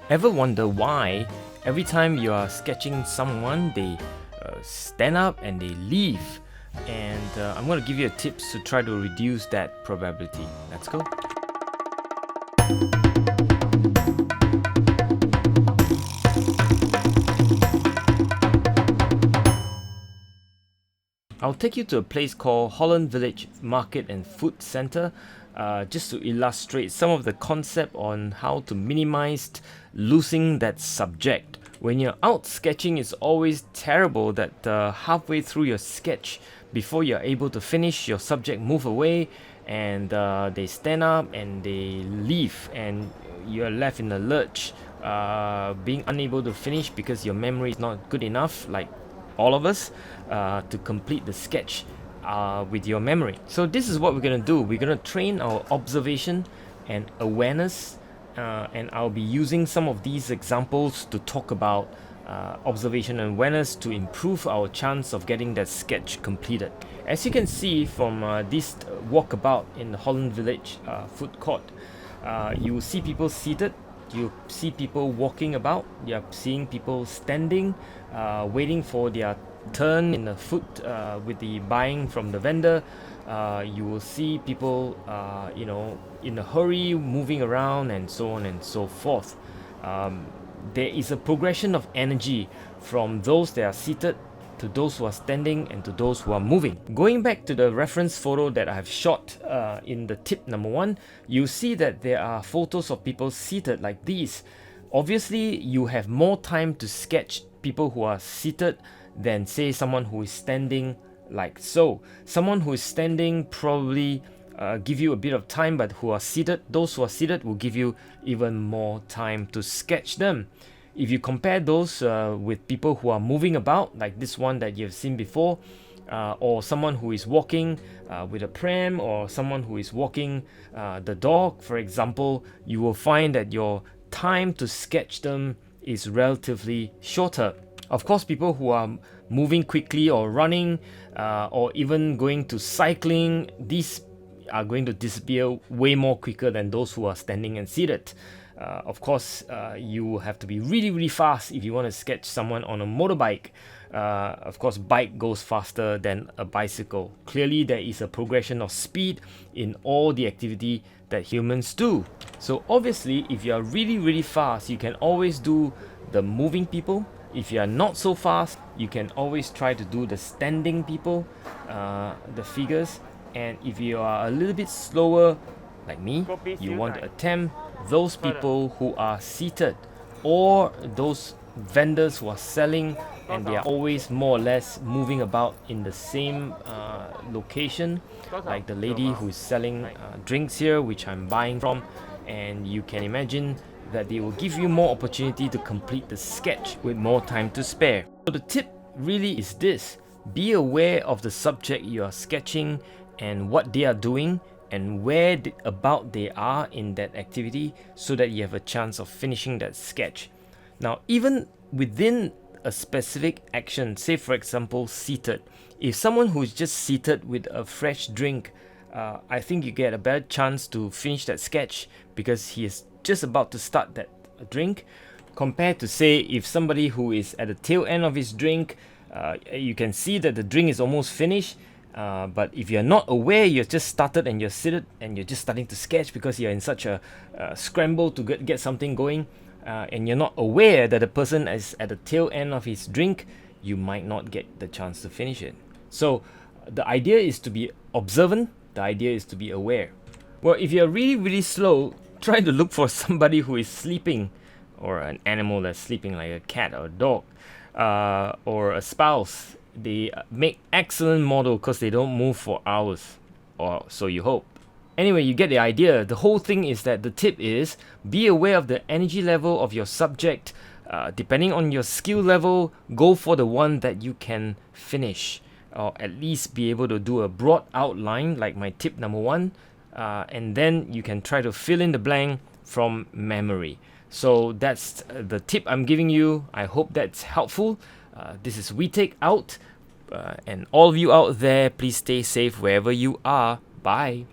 Ever wonder why every time you are sketching someone, they stand up and they leave? And I'm going to give you tips to try to reduce that probability. Let's go. I'll take you to a place called Holland Village Market and Food Centre, just to illustrate some of the concept on how to minimize losing that subject. When you're out sketching, it's always terrible that halfway through your sketch, before you're able to finish, your subject move away and they stand up and they leave, and you're left in a lurch, being unable to finish because your memory is not good enough, like all of us, to complete the sketch with your memory. So this is what we're going to do. We're going to train our observation and awareness, and I'll be using some of these examples to talk about observation and awareness to improve our chance of getting that sketch completed. As you can see from this walkabout in the Holland Village food court, you will see people seated, you see people walking about, you're seeing people standing, waiting for their turn in the food with the buying from the vendor. You will see people in a hurry, moving around, and so on and so forth. There is a progression of energy from those that are seated to those who are standing and to those who are moving. Going back to the reference photo that I have shot in the tip number 1, you see that there are photos of people seated like these. Obviously, you have more time to sketch people who are seated than, say, someone who is standing like so. Someone who is standing probably give you a bit of time, but those who are seated will give you even more time to sketch them. If you compare those with people who are moving about, like this one that you've seen before, or someone who is walking with a pram, or someone who is walking the dog, for example, you will find that your time to sketch them is relatively shorter. Of course, people who are moving quickly or running, or even going to cycling, these are going to disappear way more quicker than those who are standing and seated. Of course, you have to be really, really fast if you want to sketch someone on a motorbike. Of course, bike goes faster than a bicycle. Clearly, there is a progression of speed in all the activity that humans do. So obviously, if you are really, really fast, you can always do the moving people. If you are not so fast, you can always try to do the standing people, the figures. And if you are a little bit slower, like me, you want to attempt those people who are seated, or those vendors who are selling and they are always more or less moving about in the same location, like the lady who is selling drinks here, which I'm buying from. And you can imagine that they will give you more opportunity to complete the sketch with more time to spare. So the tip really is this: be aware of the subject you are sketching and what they are doing and where about they are in that activity, so that you have a chance of finishing that sketch. Now, even within a specific action, say for example seated, if someone who is just seated with a fresh drink, I think you get a better chance to finish that sketch because he is just about to start that drink, compared to, say, if somebody who is at the tail end of his drink, you can see that the drink is almost finished. But if you're not aware, you're just started and you're seated and you're just starting to sketch because you're in such a scramble to get something going, and you're not aware that the person is at the tail end of his drink, you might not get the chance to finish it. So the idea is to be observant, the idea is to be aware. Well, if you're really, really slow, try to look for somebody who is sleeping, or an animal that's sleeping, like a cat or a dog, or a spouse. They make excellent model because they don't move for hours, or so you hope. Anyway, you get the idea. The whole thing is that the tip is be aware of the energy level of your subject. Depending on your skill level, go for the one that you can finish, or at least be able to do a broad outline like my tip number 1, and then you can try to fill in the blank from memory. So that's the tip I'm giving you. I hope that's helpful. This is Whee Teck out, and all of you out there, please stay safe wherever you are. Bye.